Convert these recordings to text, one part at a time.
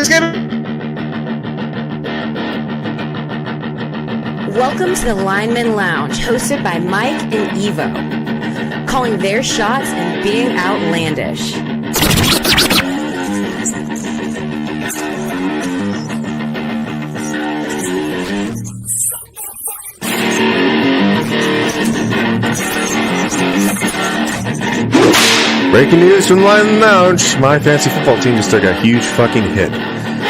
Thanksgiving. Welcome to the Lineman Lounge, hosted by Mike and Evo, calling their shots and being outlandish. Breaking news from Lineman Lounge. My fantasy football team just took a huge fucking hit.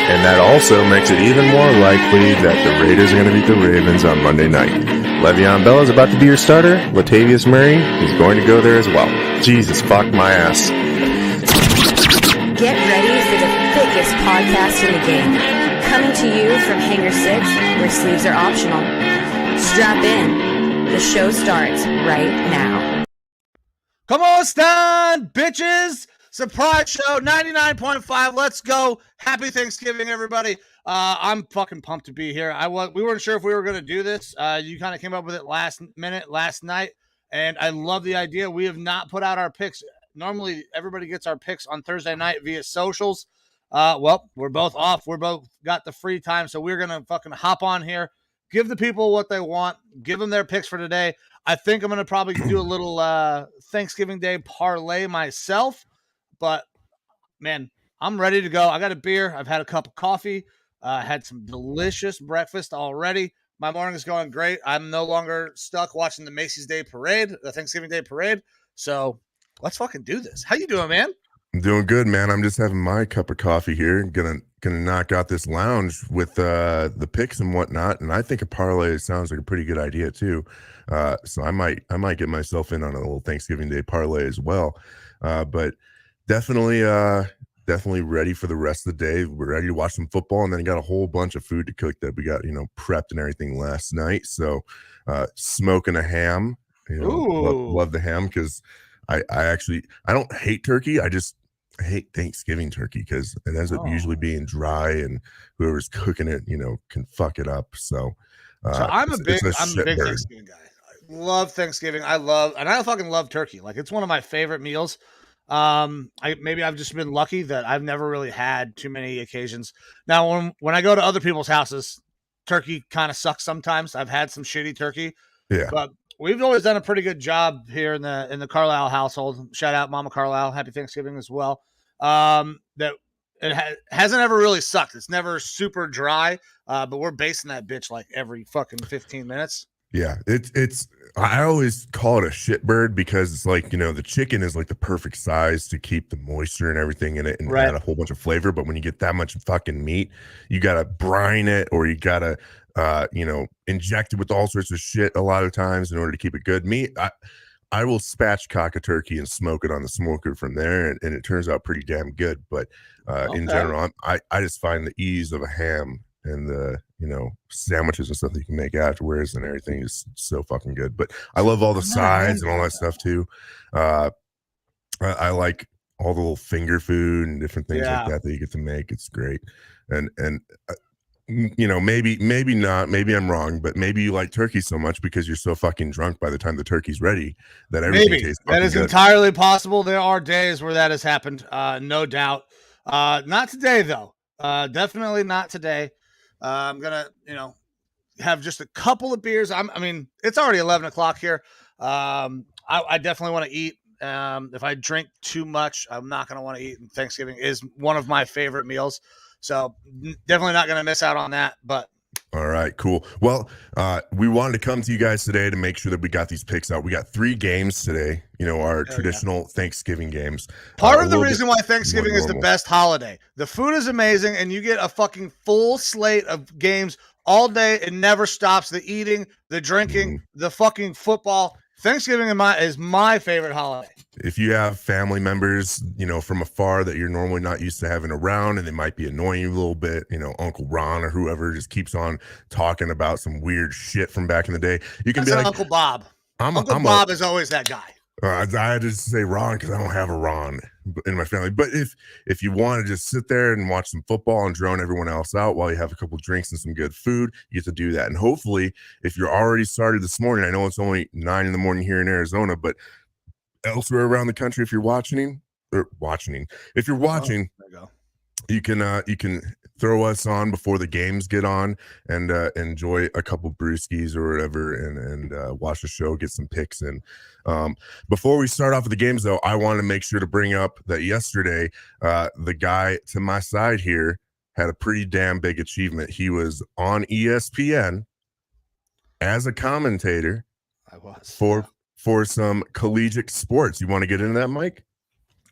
And that also makes it even more likely that the Raiders are going to beat the Ravens on Monday night. Le'Veon Bell is about to be your starter. Latavius Murray is going to go there as well. Jesus, fuck my ass. Get ready for the thickest podcast in the game. Coming to you from Hangar 6, where sleeves are optional. Strap in. The show starts right now. Come on, Stan, bitches. Surprise show, 99.5. Let's go. Happy Thanksgiving, everybody. I'm fucking pumped to be here. We weren't sure if we were going to do this. You kind of came up with it last night, and I love the idea. We have not put out our picks. Normally, everybody gets our picks on Thursday night via socials. Well, we're both off. We're both got the free time, so we're going to fucking hop on here, give the people what they want, give them their picks for today. I think I'm going to probably do a little Thanksgiving Day parlay myself. But, man, I'm ready to go. I got a beer. I've had a cup of coffee. Had some delicious breakfast already. My morning is going great. I'm no longer stuck watching the Macy's Day Parade, the Thanksgiving Day Parade. So let's fucking do this. How you doing, man? I'm doing good, man. I'm just having my cup of coffee here. Gonna knock out this lounge with the picks and whatnot. And I think a parlay sounds like a pretty good idea too. So I might get myself in on a little Thanksgiving Day parlay as well. But definitely ready for the rest of the day. We're ready to watch some football, and then got a whole bunch of food to cook that we got, prepped and everything last night. So smoking a ham, love the ham, because I don't hate turkey. I hate Thanksgiving turkey because it ends up usually being dry, and whoever's cooking it, can fuck it up. So I'm a big Thanksgiving guy. I love Thanksgiving. I fucking love turkey. Like, it's one of my favorite meals. Maybe I've just been lucky that I've never really had too many occasions. Now, when I go to other people's houses, turkey kind of sucks sometimes. I've had some shitty turkey, but we've always done a pretty good job here in the Carlisle household. Shout out Mama Carlisle. Happy Thanksgiving as well. That it hasn't ever really sucked. It's never super dry, but we're basting that bitch like every fucking 15 minutes. Yeah, it's I always call it a shitbird because it's like, the chicken is like the perfect size to keep the moisture and everything in it and add a whole bunch of flavor. But when you get that much fucking meat, you got to brine it, or you got to, inject it with all sorts of shit a lot of times in order to keep it good. I will spatchcock a turkey and smoke it on the smoker from there, and it turns out pretty damn good. But in general, I just find the ease of a ham and the sandwiches and stuff that you can make afterwards and everything is so fucking good. But I love all the sides and all that stuff too. I like all the little finger food and different things like that you get to make. It's great. And maybe not, maybe I'm wrong, but maybe you like turkey so much because you're so fucking drunk by the time the turkey's ready that everything tastes fucking good. That is entirely possible. There are days where that has happened, no doubt. Not today though. Definitely not today. I'm gonna, have just a couple of beers. It's already 11 o'clock here. I definitely want to eat. If I drink too much, I'm not gonna want to eat. And Thanksgiving is one of my favorite meals, so definitely not gonna miss out on that. But all right, cool. Well, we wanted to come to you guys today to make sure that we got these picks out. We got 3 games today, our traditional Thanksgiving games. Part of the reason why Thanksgiving is the best holiday. The food is amazing, and you get a fucking full slate of games all day. It never stops. The eating, the drinking, the fucking football. Thanksgiving is my favorite holiday. If you have family members, from afar that you're normally not used to having around, and they might be annoying you a little bit, Uncle Ron or whoever just keeps on talking about some weird shit from back in the day, you can be like Uncle Bob. Uncle Bob is always that guy. I had to say Ron because I don't have a Ron in my family. But if you want to just sit there and watch some football and drone everyone else out while you have a couple drinks and some good food, you get to do that. And hopefully, if you're already started this morning, I know it's only 9 a.m. here in Arizona, but elsewhere around the country, if you're watching, you can throw us on before the games get on and enjoy a couple brewskis or whatever and watch the show, get some picks in. Before we start off with the games, though, I want to make sure to bring up that yesterday the guy to my side here had a pretty damn big achievement. He was on ESPN as a commentator for some collegiate sports. You want to get into that, Mike?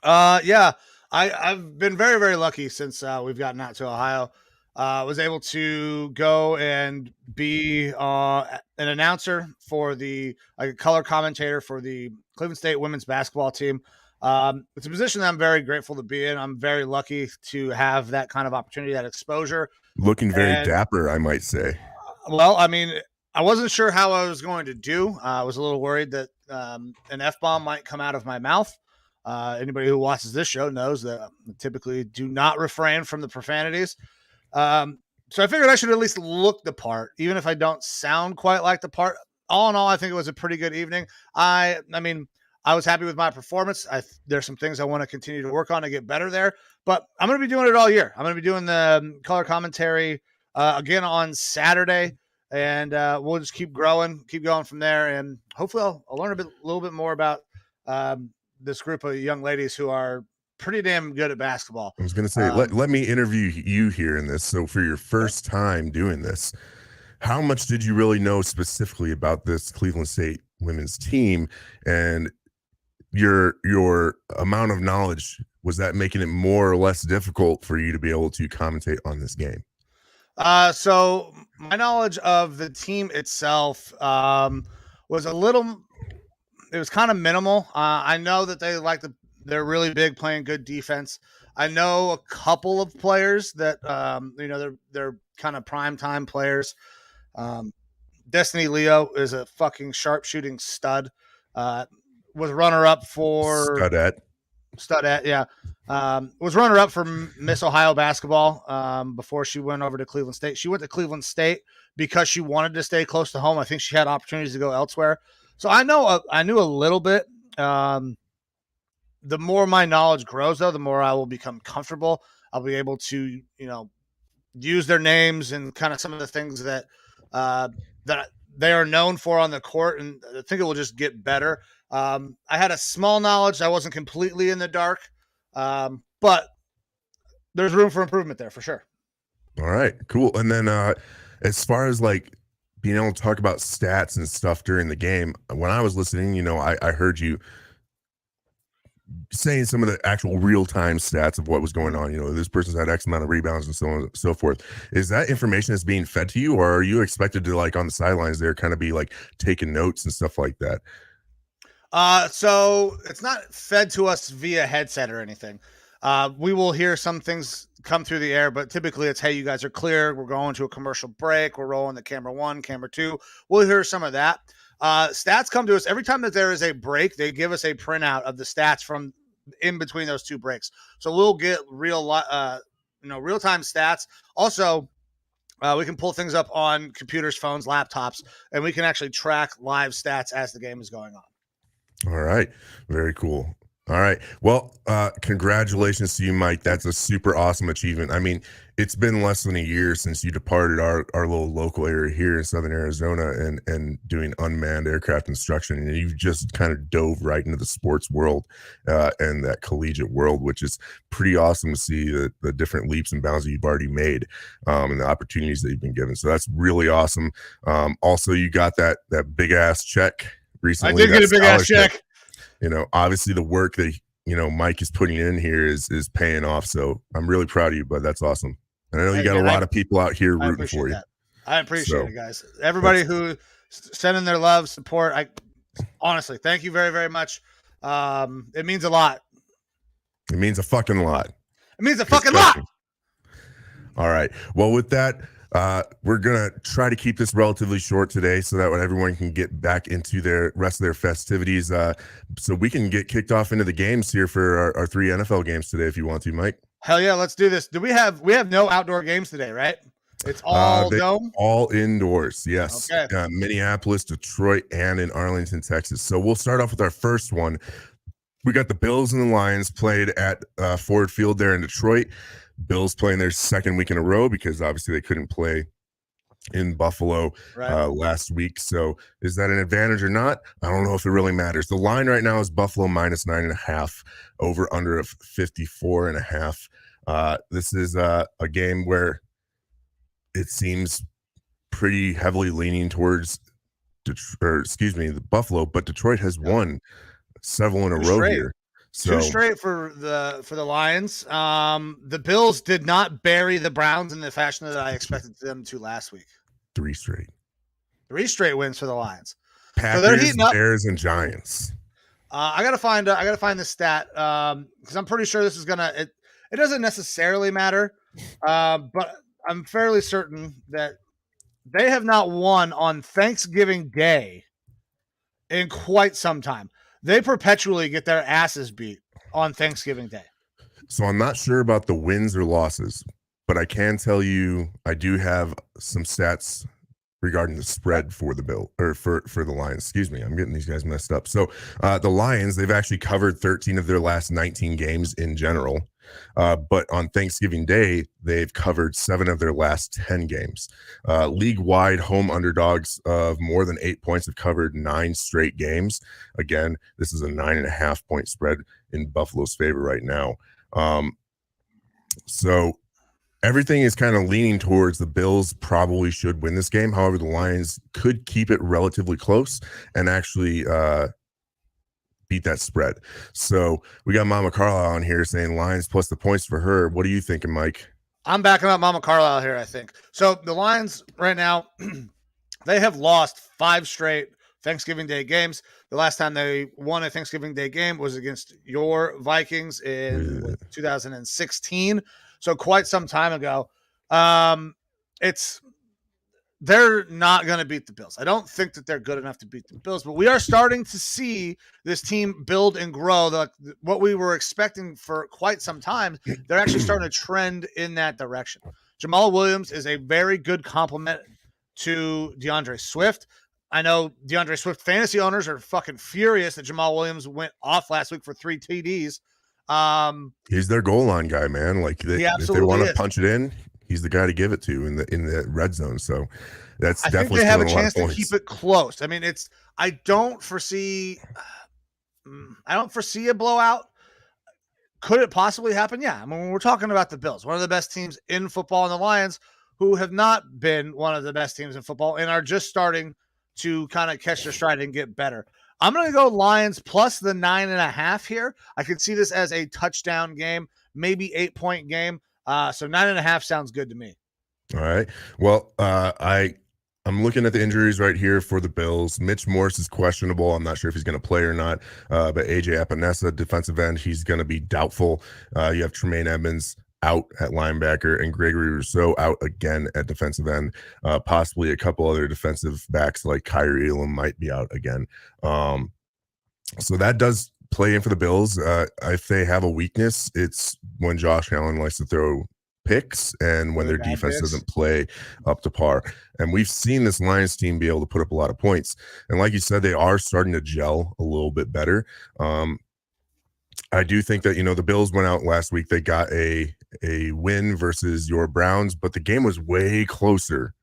Yeah. I've been very, very lucky since we've gotten out to Ohio. Was able to go and be an announcer for a color commentator for the Cleveland State women's basketball team. It's a position that I'm very grateful to be in. I'm very lucky to have that kind of opportunity, that exposure. Looking very dapper, I might say. Well, I mean, I wasn't sure how I was going to do. I was a little worried that an F-bomb might come out of my mouth. Anybody who watches this show knows that I typically do not refrain from the profanities. So I figured I should at least look the part, even if I don't sound quite like the part. All in all, I think it was a pretty good evening. I mean, I was happy with my performance. There's some things I want to continue to work on to get better there, but I'm going to be doing it all year. I'm going to be doing the color commentary again on Saturday, and we'll just keep going from there. And hopefully I'll learn a little bit more about this group of young ladies who are pretty damn good at basketball. I was going to say, let me interview you here in this. So for your first time doing this, how much did you really know specifically about this Cleveland State women's team, and your amount of knowledge, was that making it more or less difficult for you to be able to commentate on this game? So my knowledge of the team itself was it was kind of minimal. I know that they're really big playing good defense. I know a couple of players that, they're kind of prime time players. Destiny Leo is a fucking sharpshooting stud. Was runner up for Studette. Yeah. Was runner up for Miss Ohio basketball before she went over to Cleveland State. She went to Cleveland State because she wanted to stay close to home. I think she had opportunities to go elsewhere. So I knew a little bit. The more my knowledge grows, though, the more I will become comfortable. I'll be able to, use their names and kind of some of the things that they are known for on the court, and I think it will just get better. I had a small knowledge. I wasn't completely in the dark, but there's room for improvement there for sure. All right, cool. And then as far as like being able to talk about stats and stuff during the game, when I was listening, I heard you saying some of the actual real-time stats of what was going on. This person's had X amount of rebounds and so on and so forth. Is that information that's being fed to you, or are you expected to, like, on the sidelines there, kind of be like taking notes and stuff like that? So it's not fed to us via headset or anything. We will hear some things come through the air, but typically it's, hey, you guys are clear. We're going to a commercial break. We're rolling the camera 1, camera 2. We'll hear some of that. Stats come to us every time that there is a break. They give us a printout of the stats from in between those two breaks. So we'll get real-time stats. Also, we can pull things up on computers, phones, laptops, and we can actually track live stats as the game is going on. All right. Very cool. All right. Well, congratulations to you, Mike. That's a super awesome achievement. I mean, it's been less than a year since you departed our little local area here in Southern Arizona and doing unmanned aircraft instruction. And you've just kind of dove right into the sports world and that collegiate world, which is pretty awesome to see the different leaps and bounds that you've already made and the opportunities that you've been given. So that's really awesome. Also, you got that big ass check recently. I did get a big ass check. Obviously the work that, Mike is putting in here is paying off. So I'm really proud of you, bud. That's awesome. And I know you got a lot of people out here rooting for you. I appreciate it, guys. Everybody who sending their love, support. Honestly, thank you very, very much. It means a lot. It means a fucking lot. It means a fucking lot. All right. Well, with that, we're going to try to keep this relatively short today so that everyone can get back into their rest of their festivities. So we can get kicked off into the games here for our 3 NFL games today, if you want to, Mike. Hell yeah. Let's do this. We have no outdoor games today, right? It's all dome? All indoors. Yes. Okay. Minneapolis, Detroit, and in Arlington, Texas. So we'll start off with our first one. We got the Bills and the Lions played at Ford Field there in Detroit. Bills playing their second week in a row because obviously they couldn't play in Buffalo last week. So is that an advantage or not? I don't know if it really matters. The line right now is Buffalo minus 9.5, over under of 54.5. This is a game where it seems pretty heavily leaning towards the Buffalo, but Detroit has won several in a row here. So 2 straight for the Lions. The Bills did not bury the Browns in the fashion that I expected them to last week. 3 straight. 3 straight wins for the Lions. Packers, so they're heating up. Bears, and Giants. I gotta find the stat because I'm pretty sure this is gonna. It doesn't necessarily matter, but I'm fairly certain that they have not won on Thanksgiving Day in quite some time. They perpetually get their asses beat on Thanksgiving Day. So I'm not sure about the wins or losses, but I can tell you I do have some stats regarding the spread for the Bill or for the Lions. Excuse me, I'm getting these guys messed up. So the Lions, they've actually covered 13 of their last 19 games in general. But on Thanksgiving Day, they've covered 7 of their last 10 games. League-wide home underdogs of more than 8 points have covered 9 straight games. Again, this is a 9.5 point spread in Buffalo's favor right now. So everything is kind of leaning towards the Bills probably should win this game. However, the Lions could keep it relatively close and actually beat that spread. So we got Mama Carlisle on here saying Lions plus the points for her. What are you thinking, Mike? I'm backing up Mama Carlisle here, I think. So the Lions right now, they have lost 5 straight Thanksgiving Day games. The last time they won a Thanksgiving Day game was against your Vikings in 2016. So quite some time ago. They're not going to beat the Bills. I don't think that they're good enough to beat the Bills, but we are starting to see this team build and grow. What we were expecting for quite some time, they're actually starting to trend in that direction. Jamal Williams is a very good complement to DeAndre Swift. I know DeAndre Swift fantasy owners are fucking furious that Jamal Williams went off last week for 3 TDs. He's their goal line guy, man. Like if they want to punch it in, he's the guy to give it to in the red zone. So that's definitely they have a chance to keep it close. I mean, I don't foresee a blowout. Could it possibly happen? Yeah. I mean, when we're talking about the Bills, one of the best teams in football, and the Lions, who have not been one of the best teams in football and are just starting to kind of catch their stride and get better. I'm going to go Lions plus the 9.5 here. I could see this as a touchdown game, maybe 8-point game. So 9.5 sounds good to me. All right. Well, I'm looking at the injuries right here for the Bills. Mitch Morse is questionable. I'm not sure if he's going to play or not. But AJ Epinesa, defensive end, he's going to be doubtful. You have Tremaine Edmonds out at linebacker and Gregory Rousseau out again at defensive end. Possibly a couple other defensive backs like Kyrie Elam might be out again. So that does play in for the Bills. If they have a weakness, it's when Josh Allen likes to throw picks and when their defense doesn't play up to par. And we've seen this Lions team be able to put up a lot of points. And like you said, they are starting to gel a little bit better. I do think that, the Bills went out last week. They got a win versus your Browns, but the game was way closer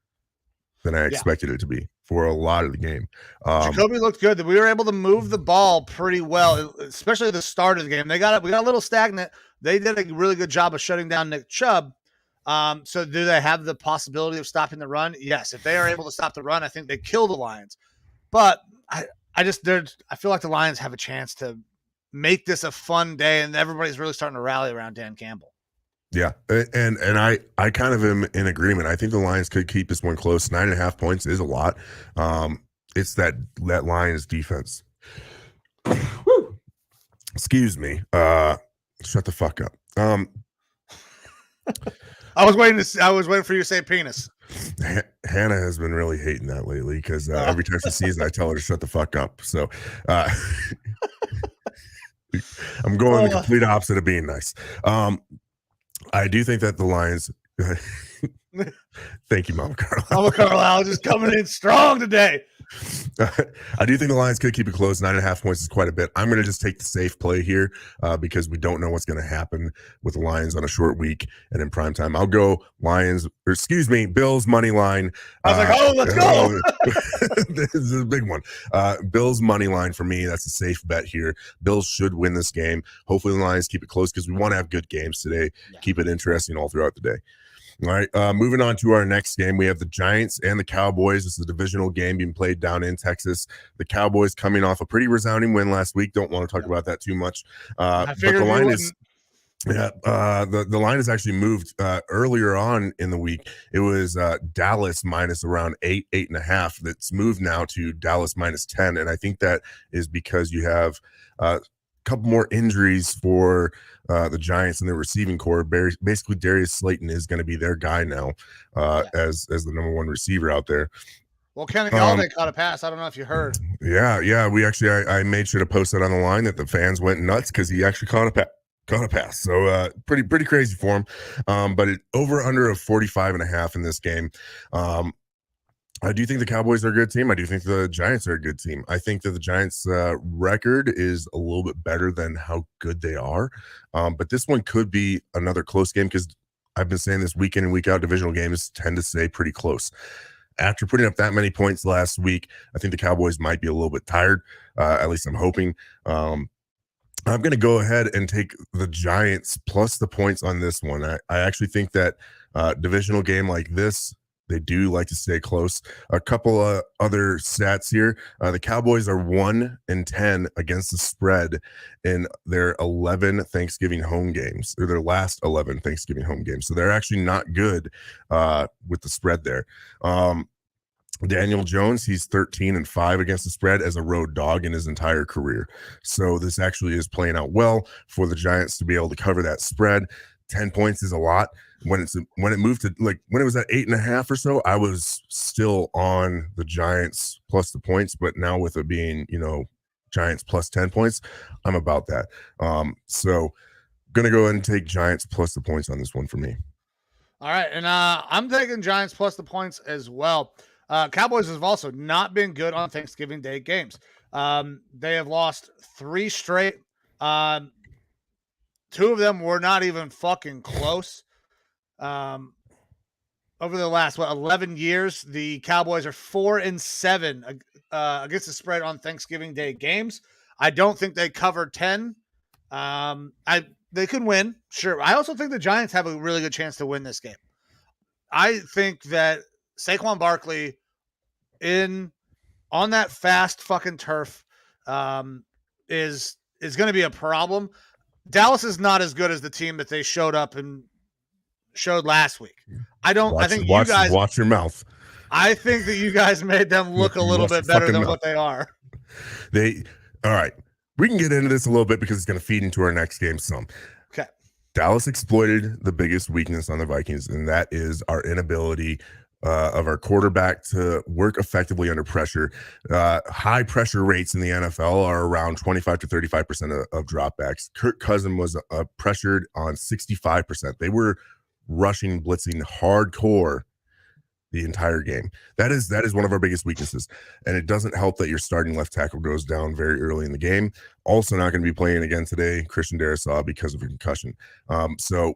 than I expected it to be for a lot of the game. Jacoby looked good. We were able to move the ball pretty well, especially at the start of the game. We got a little stagnant. They did a really good job of shutting down Nick Chubb. So do they have the possibility of stopping the run? Yes. If they are able to stop the run, I think they kill the Lions. But I feel like the Lions have a chance to make this a fun day, and everybody's really starting to rally around Dan Campbell. Yeah, and I kind of am in agreement. I think the Lions could keep this one close. 9.5 points is a lot. It's that Lions defense. Excuse me. Shut the fuck up. I was waiting for you to say penis. Hannah has been really hating that lately because every time she sees it, I tell her to shut the fuck up. So I'm going the complete opposite of being nice. I do think that the Lions. Thank you, Mama Carlisle. Mama Carlisle just coming in strong today. I do think the Lions could keep it close. 9.5 points is quite a bit. I'm going to just take the safe play here because we don't know what's going to happen with the Lions on a short week and in prime time. I'll go Bills money line. I was like, oh, let's go. This is a big one. Bills money line for me. That's a safe bet here. Bills should win this game. Hopefully the Lions keep it close because we want to have good games today. Yeah. Keep it interesting all throughout the day. All right, moving on to our next game. We have the Giants and the Cowboys. This is a divisional game being played down in Texas. The Cowboys coming off a pretty resounding win last week. Don't want to talk about that too much. But the line is the line has actually moved earlier on in the week. It was Dallas minus around 8.5. That's moved now to Dallas minus 10. And I think that is because you have couple more injuries for the Giants and their receiving core. Basically, Darius Slayton is going to be their guy now as the number one receiver out there. Well, Kenny Galladay caught a pass. I don't know if you heard. Yeah. We actually, I made sure to post that on the line that the fans went nuts because he actually caught a pass. So pretty crazy for him. But over under of 45.5 in this game. I do think the Cowboys are a good team. I do think the Giants are a good team. I think that the Giants' record is a little bit better than how good they are. But this one could be another close game because I've been saying this week in and week out, divisional games tend to stay pretty close. After putting up that many points last week, I think the Cowboys might be a little bit tired. At least I'm hoping. I'm going to go ahead and take the Giants plus the points on this one. I actually think that divisional game like this, they do like to stay close. A couple of other stats here. The Cowboys are 1-10 against the spread in their 11 Thanksgiving home games, or their last 11 Thanksgiving home games. So they're actually not good with the spread there. Daniel Jones, he's 13-5 against the spread as a road dog in his entire career. So this actually is playing out well for the Giants to be able to cover that spread. 10 points is a lot. When it moved to when it was at 8.5 or so, I was still on the Giants plus the points, but now with it being, Giants plus 10 points, I'm about that. So gonna go ahead and take Giants plus the points on this one for me. All right, and I'm taking Giants plus the points as well. Cowboys have also not been good on Thanksgiving Day games. They have lost 3 straight. 2 of them were not even fucking close. Over the last 11 years, the Cowboys are 4-7 against the spread on Thanksgiving Day games. I don't think they covered 10. They could win, sure. I also think the Giants have a really good chance to win this game. I think that Saquon Barkley on that fast fucking turf is going to be a problem. Dallas is not as good as the team that they showed last week. I think you guys watch your mouth. I think that you guys made them look a little bit better than what they are. All right. We can get into this a little bit because it's going to feed into our next game some. Okay. Dallas exploited the biggest weakness on the Vikings, and that is our inability of our quarterback to work effectively under pressure. High pressure rates in the NFL are around 25 to 35% of dropbacks. Kirk Cousins was pressured on 65%. They were rushing, blitzing hardcore the entire game. That is one of our biggest weaknesses. And it doesn't help that your starting left tackle goes down very early in the game. Also not going to be playing again today, Christian Darrisaw, because of a concussion. So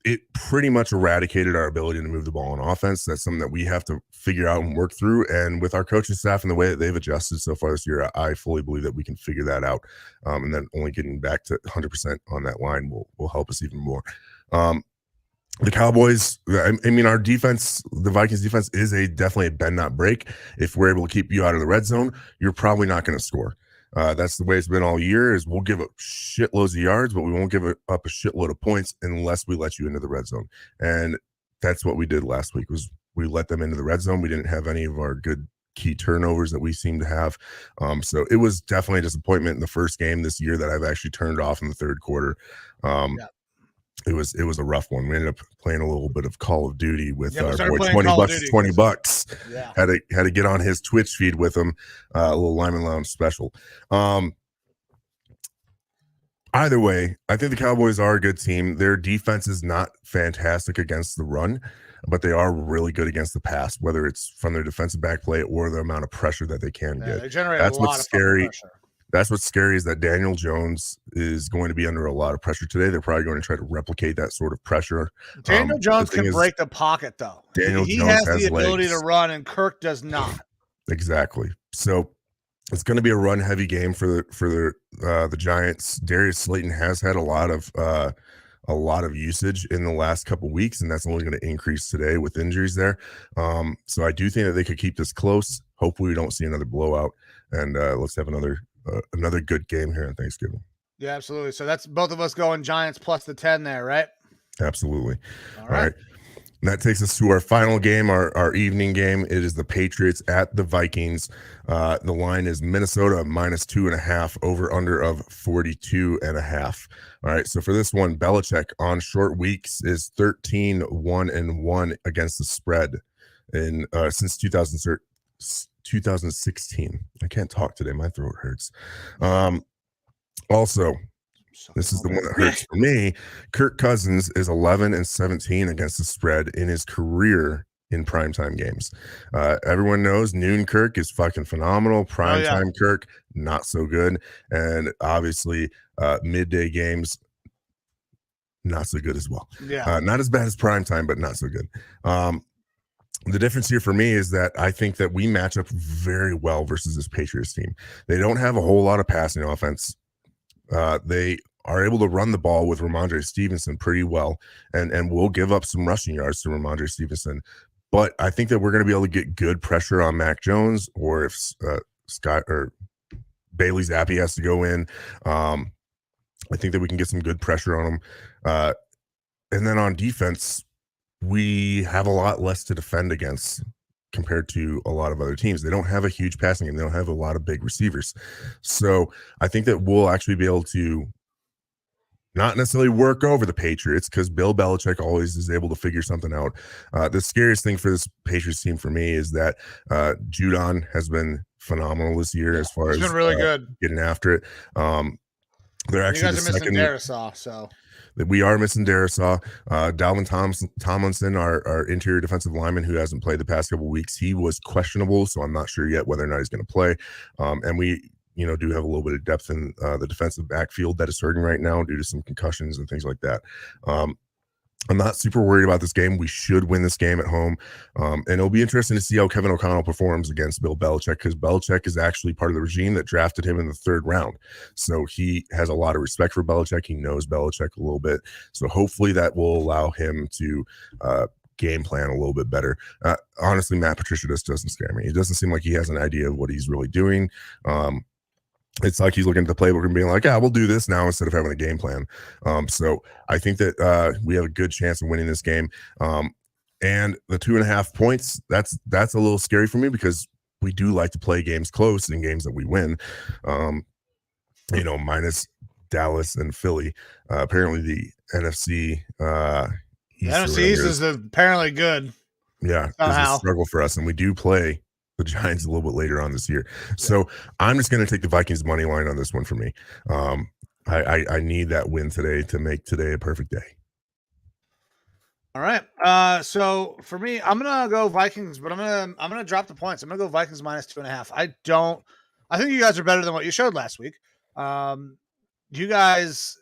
it pretty much eradicated our ability to move the ball on offense. That's something that we have to figure out and work through. And with our coaching staff and the way that they've adjusted so far this year, I fully believe that we can figure that out. And then only getting back to 100% on that line will help us even more. The Cowboys, our defense, the Vikings defense is definitely a bend not break. If we're able to keep you out of the red zone, you're probably not going to score. That's the way it's been all year. Is we'll give up shitloads of yards, but we won't give up a shitload of points unless we let you into the red zone. And that's what we did last week. Was we let them into the red zone. We didn't have any of our good key turnovers that we seem to have. So it was definitely a disappointment in the first game this year that I've actually turned off in the third quarter. It was a rough one. We ended up playing a little bit of Call of Duty with our boy, $20. Yeah. Had to get on his Twitch feed with him, a little Lineman Lounge special. Either way, I think the Cowboys are a good team. Their defense is not fantastic against the run, but they are really good against the pass, whether it's from their defensive back play or the amount of pressure that they can get. They generate That's a lot what's of fucking scary. pressure. That's what's scary is that Daniel Jones is going to be under a lot of pressure today. They're probably going to try to replicate that sort of pressure. Daniel Jones can break the pocket, though. Daniel He Jones has the ability legs. to run, and Kirk does not. Exactly. So it's going to be a run-heavy game for the Giants. Darius Slayton has had a lot of usage in the last couple weeks, and that's only going to increase today with injuries there. So I do think that they could keep this close. Hopefully, we don't see another blowout, and let's have another good game here on Thanksgiving. Yeah, absolutely. So that's both of us going Giants plus the 10 there, right? Absolutely. All right. And that takes us to our final game, our evening game. It is the Patriots at the Vikings. The line is Minnesota -2.5, over under of 42.5. All right. So for this one, Belichick on short weeks is 13-1-1 against the spread in since 2016. I can't talk today. My throat hurts. Also, this is the one that hurts for me. Kirk Cousins is 11-17 against the spread in his career in primetime games. Everyone knows noon Kirk is fucking phenomenal. Primetime Kirk, not so good. And obviously, midday games, not so good as well. Yeah. Not as bad as primetime, but not so good. The difference here for me is that I think that we match up very well versus this Patriots team. They don't have a whole lot of passing offense. They are able to run the ball with Ramondre Stevenson pretty well, and will give up some rushing yards to Ramondre Stevenson. But I think that we're going to be able to get good pressure on Mac Jones, or if Scott or Bailey Zappi has to go in. I think that we can get some good pressure on him. And then on defense, we have a lot less to defend against compared to a lot of other teams. They don't have a huge passing game. They don't have a lot of big receivers. So I think that we'll actually be able to not necessarily work over the Patriots, because Bill Belichick always is able to figure something out. The scariest thing for this Patriots team for me is that Judon has been phenomenal this year as far as been really good getting after it. They're actually you guys are missing Darisaw, so we are missing Darisaw. Dalvin Tomlinson, our interior defensive lineman who hasn't played the past couple of weeks, he was questionable, so I'm not sure yet whether or not he's going to play. And we do have a little bit of depth in the defensive backfield that is hurting right now due to some concussions and things like that. I'm not super worried about this game. We should win this game at home. And it'll be interesting to see how Kevin O'Connell performs against Bill Belichick, because Belichick is actually part of the regime that drafted him in the 3rd round. So he has a lot of respect for Belichick. He knows Belichick a little bit. So hopefully that will allow him to game plan a little bit better. Honestly, Matt Patricia just doesn't scare me. It doesn't seem like he has an idea of what he's really doing. It's like he's looking at the playbook and being like, we'll do this now instead of having a game plan. So I think that we have a good chance of winning this game. And the 2.5 points, that's a little scary for me, because we do like to play games close in games that we win. Minus Dallas and Philly. Apparently the NFC East is apparently good. Yeah, it's a struggle for us, and we do play the Giants a little bit later on this year. So I'm just going to take the Vikings money line on this one for me. I need that win today to make today a perfect day. All right. So for me, I'm gonna go Vikings, but I'm gonna drop the points. I'm gonna go Vikings -2.5. I think you guys are better than what you showed last week. You guys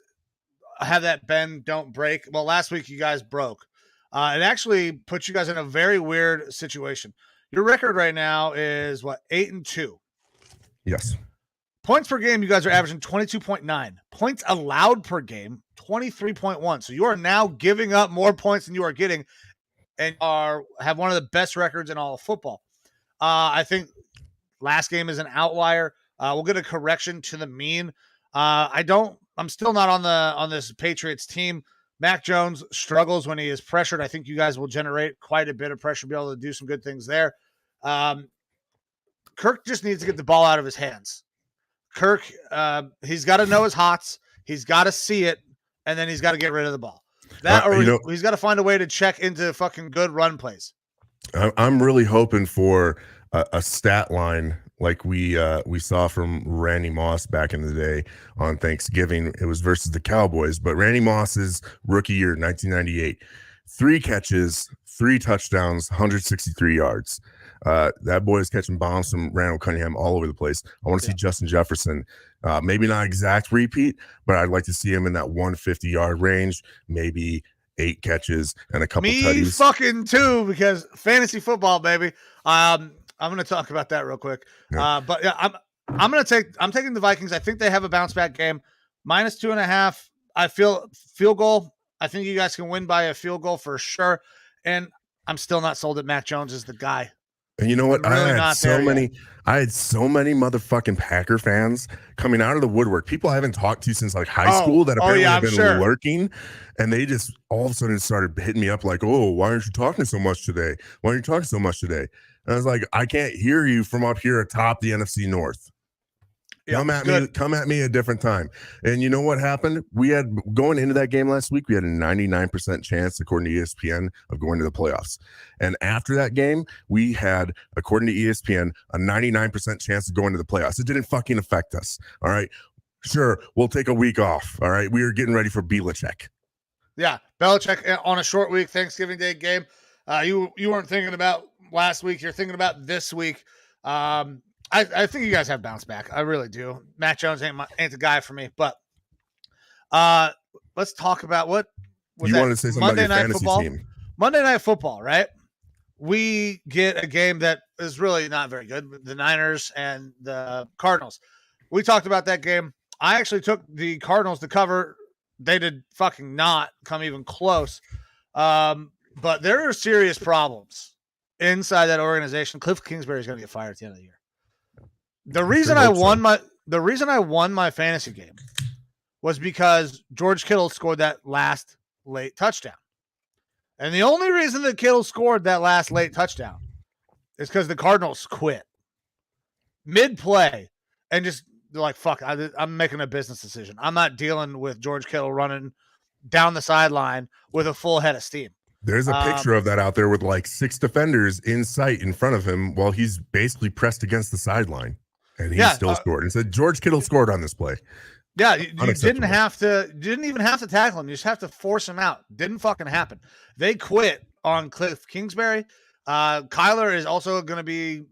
have that bend, don't break. Well, last week you guys broke. It actually puts you guys in a very weird situation. Your record right now is 8-2. Yes. Points per game, you guys are averaging 22.9. Points allowed per game, 23.1. So you are now giving up more points than you are getting, and have one of the best records in all of football. I think last game is an outlier. We'll get a correction to the mean. I'm still not on this Patriots team. Mac Jones struggles when he is pressured. I think you guys will generate quite a bit of pressure, be able to do some good things there. Kirk just needs to get the ball out of his hands. Kirk, he's got to know his hots. He's got to see it, and then he's got to get rid of the ball. He's got to find a way to check into fucking good run plays. I'm really hoping for a stat line like we saw from Randy Moss back in the day on Thanksgiving. It was versus the Cowboys, but Randy Moss's rookie year, 1998, 3 catches, 3 touchdowns, 163 yards. That boy is catching bombs from Randall Cunningham all over the place. I want to see Justin Jefferson, maybe not exact repeat, but I'd like to see him in that 150-yard range, maybe 8 catches and a couple tutties. Me fucking too, because fantasy football, baby. I'm going to talk about that real quick. Yeah. But yeah, I'm taking the Vikings. I think they have a bounce back game. -2.5. I feel field goal. I think you guys can win by a field goal for sure. And I'm still not sold that Mac Jones is the guy. And you know what? Really I had so many motherfucking Packer fans coming out of the woodwork. People I haven't talked to since like high school that apparently have been lurking. And they just all of a sudden started hitting me up like, "Oh, why aren't you talking so much today? Why aren't you talking so much today?" And I was like, "I can't hear you from up here atop the NFC North. Yeah, come at me a different time." And you know what happened? We had, going into that game last week, we had a 99% chance, according to ESPN, of going to the playoffs. And after that game, we had, according to ESPN, a 99% chance of going to the playoffs. It didn't fucking affect us. All right. Sure, we'll take a week off. All right. We are getting ready for Belichick. Yeah, Belichick on a short week, Thanksgiving Day game. You weren't thinking about last week. You're thinking about this week. I think you guys have bounced back. I really do. Mac Jones ain't the guy for me. But let's talk about what was you that? wanted to say something Monday about your Night fantasy Football. team. Monday Night Football, right? We get a game that is really not very good. The Niners and the Cardinals. We talked about that game. I actually took the Cardinals to cover. They did fucking not come even close. But there are serious problems inside that organization. Cliff Kingsbury is going to get fired at the end of the year. The reason I won my fantasy game was because George Kittle scored that last late touchdown. And the only reason that Kittle scored that last late touchdown is because the Cardinals quit mid-play and just like, fuck, I'm making a business decision. I'm not dealing with George Kittle running down the sideline with a full head of steam. There's a picture of that out there with like 6 defenders in sight in front of him while he's basically pressed against the sideline. And he still scored. And said George Kittle scored on this play. Yeah, you didn't even have to tackle him. You just have to force him out. Didn't fucking happen. They quit on Cliff Kingsbury. Kyler is also going to be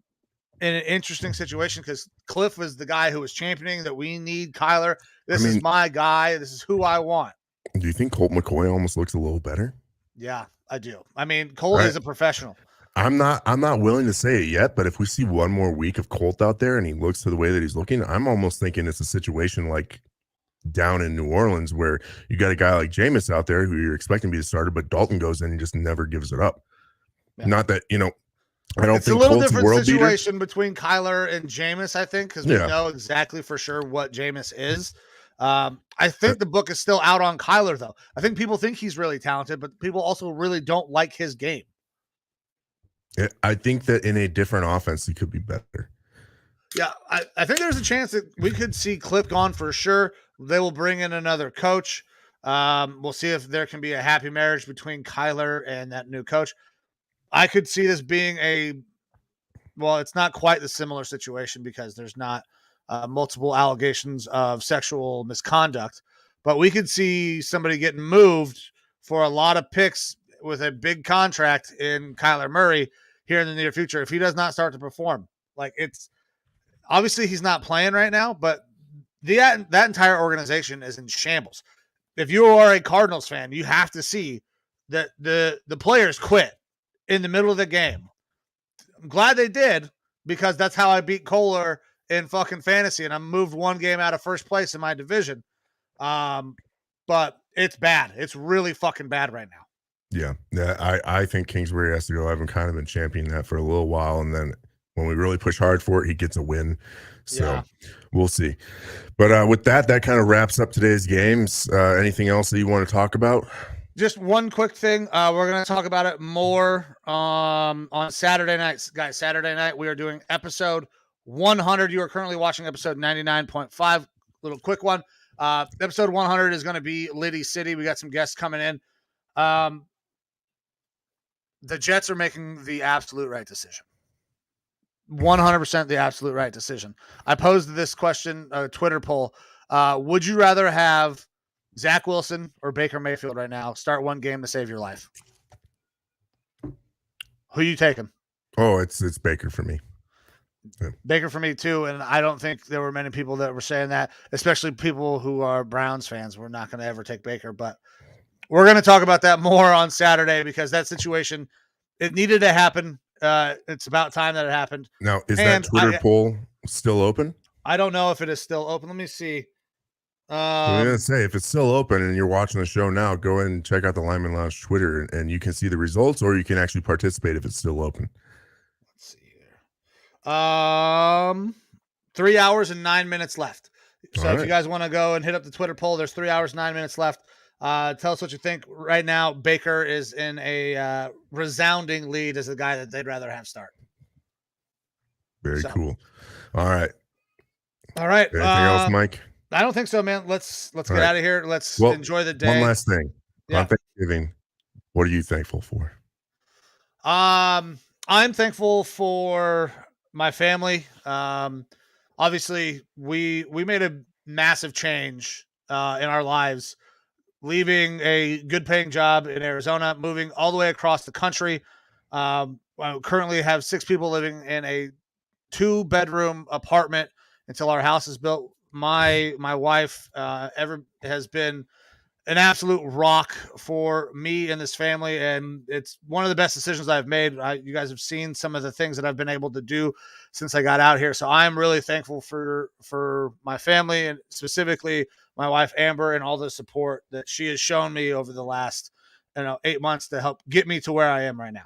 in an interesting situation because Cliff was the guy who was championing that we need Kyler. This is my guy. This is who I want. Do you think Colt McCoy almost looks a little better? Yeah, I do. I mean, Colt is a professional. I'm not willing to say it yet, but if we see one more week of Colt out there and he looks to the way that he's looking, I'm almost thinking it's a situation like down in New Orleans where you got a guy like Jameis out there who you're expecting to be the starter, but Dalton goes in and just never gives it up. Yeah. Not that, I don't think it's a little Colt's different situation between Kyler and Jameis, I think, because we know exactly for sure what Jameis is. I think the book is still out on Kyler, though. I think people think he's really talented, but people also really don't like his game. I think that in a different offense, he could be better. Yeah, I think there's a chance that we could see Cliff gone for sure. They will bring in another coach. We'll see if there can be a happy marriage between Kyler and that new coach. I could see this being it's not quite the similar situation because there's not multiple allegations of sexual misconduct, but we could see somebody getting moved for a lot of picks with a big contract in Kyler Murray here in the near future if he does not start to perform. Like, it's obviously he's not playing right now, but that entire organization is in shambles. If you are a Cardinals fan, you have to see that the players quit in the middle of the game. I'm glad they did because that's how I beat Kohler in fucking fantasy, and I moved one game out of first place in my division. But it's bad. It's really fucking bad right now. Yeah, I think Kingsbury has to go. I've kind of been championing that for a little while, and then when we really push hard for it, he gets a win. So we'll see. But with that kind of wraps up today's games. Anything else that you want to talk about? Just one quick thing. We're going to talk about it more on Saturday nights. Guys, Saturday night, we are doing episode 100. You are currently watching episode 99.5. Little quick one. Episode 100 is going to be Liddy City. We got some guests coming in. The Jets are making the absolute right decision. 100% the absolute right decision. I posed this question, a Twitter poll. Would you rather have Zach Wilson or Baker Mayfield right now start one game to save your life? Who you taking? Oh, it's Baker for me. Yeah. Baker for me too, and I don't think there were many people that were saying that, especially people who are Browns fans. We're not going to ever take Baker, but we're going to talk about that more on Saturday because that situation, it needed to happen. It's about time that it happened. Now, is that Twitter poll still open? I don't know if it is still open. Let me see. I'm going to say, if it's still open and you're watching the show now, go ahead and check out the Lineman Lounge Twitter, and you can see the results, or you can actually participate if it's still open. Let's see here. 3 hours and 9 minutes left. So if you guys want to go and hit up the Twitter poll, there's 3 hours, 9 minutes left. Tell us what you think. Right now, Baker is in a resounding lead as the guy that they'd rather have start. Very cool. All right. Anything else, Mike? I don't think so, man. Let's get out of here. Let's enjoy the day. One last thing. Yeah. On Thanksgiving, what are you thankful for? I'm thankful for my family. Obviously, we made a massive change in our lives, leaving a good-paying job in Arizona, moving all the way across the country. I currently have 6 people living in a 2-bedroom apartment until our house is built. My wife has been an absolute rock for me and this family, and it's one of the best decisions I've made. You guys have seen some of the things that I've been able to do since I got out here, so I'm really thankful for my family, and specifically my wife Amber, and all the support that she has shown me over the last 8 months to help get me to where I am right now.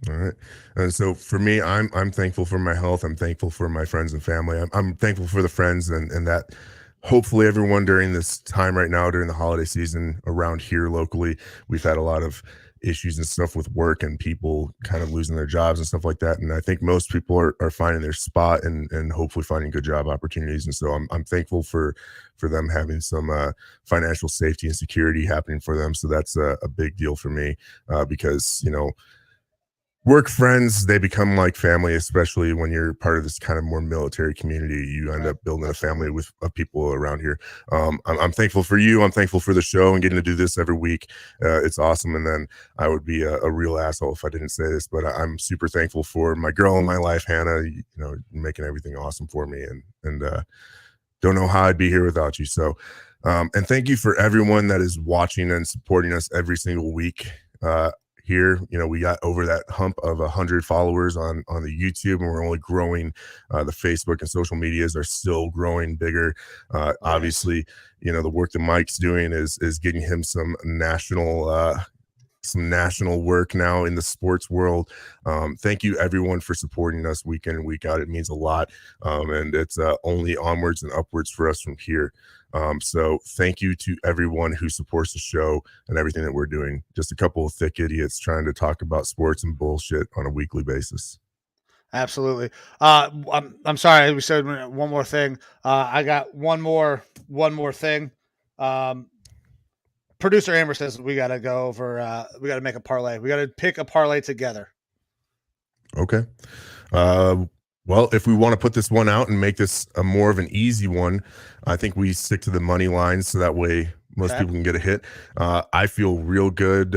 All right. And so for me, I'm thankful for my health. I'm thankful for my friends and family. I'm thankful for the friends and that hopefully everyone during this time right now, during the holiday season around here locally, we've had a lot of issues and stuff with work and people kind of losing their jobs and stuff like that. And I think most people are finding their spot and hopefully finding good job opportunities. And so I'm thankful for them having some financial safety and security happening for them. So that's a big deal for me because, work friends, they become like family, especially when you're part of this kind of more military community. You end up building a family with people around here. I'm thankful for you. I'm thankful for the show and getting to do this every week. It's awesome. And then I would be a real asshole if I didn't say this, but I'm super thankful for my girl in my life, Hannah, making everything awesome for me. And don't know how I'd be here without you. So, and thank you for everyone that is watching and supporting us every single week. Here, we got over that hump of 100 followers on the YouTube, and we're only growing. The Facebook and social medias are still growing bigger. Obviously, the work that Mike's doing is getting him some national work now in the sports world. Thank you everyone for supporting us week in and week out. It means a lot. And it's only onwards and upwards for us from here. So thank you to everyone who supports the show and everything that we're doing. Just a couple of thick idiots trying to talk about sports and bullshit on a weekly basis. Absolutely. I'm sorry. We said one more thing. I got one more thing. Producer Amber says we got to go over, we got to make a parlay. We got to pick a parlay together. Okay. Well, if we want to put this one out and make this a more of an easy one, I think we stick to the money lines so that way most people can get a hit. I feel real good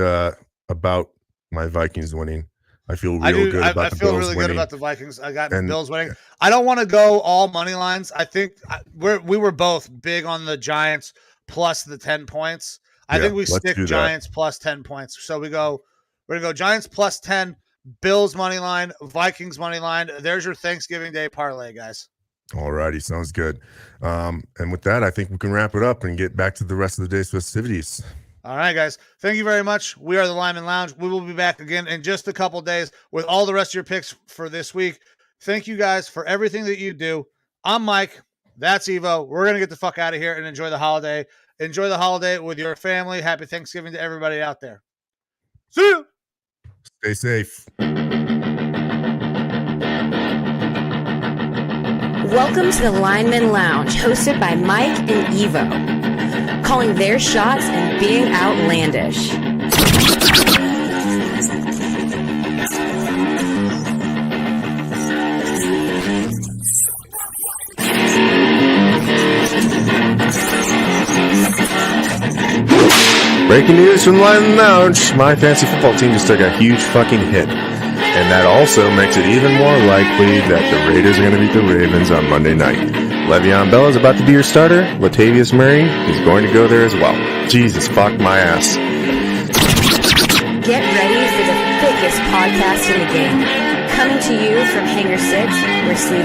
about my Vikings winning. I feel real good about the Bills winning. I feel really good about the Vikings. I got the Bills winning. I don't want to go all money lines. I think we were both big on the Giants plus the 10 points. I think we stick Giants plus 10 points. So we're going to go Giants plus 10. Bills money line, Vikings money line. There's your Thanksgiving Day parlay, guys. All righty, sounds good. And with that, I think we can wrap it up and get back to the rest of the day's festivities. All right, guys. Thank you very much. We are the Lineman Lounge. We will be back again in just a couple days with all the rest of your picks for this week. Thank you guys for everything that you do. I'm Mike. That's Evo. We're going to get the fuck out of here and enjoy the holiday. Enjoy the holiday with your family. Happy Thanksgiving to everybody out there. See you. Stay safe. Welcome to the Lineman Lounge, hosted by Mike and Evo, calling their shots and being outlandish. Breaking news from Lineman Lounge. My fantasy football team just took a huge fucking hit. And that also makes it even more likely that the Raiders are going to beat the Ravens on Monday night. Le'Veon Bell is about to be your starter. Latavius Murray is going to go there as well. Jesus, fuck my ass. Get ready for the thickest podcast in the game. Coming to you from Hangar 6, where sleeves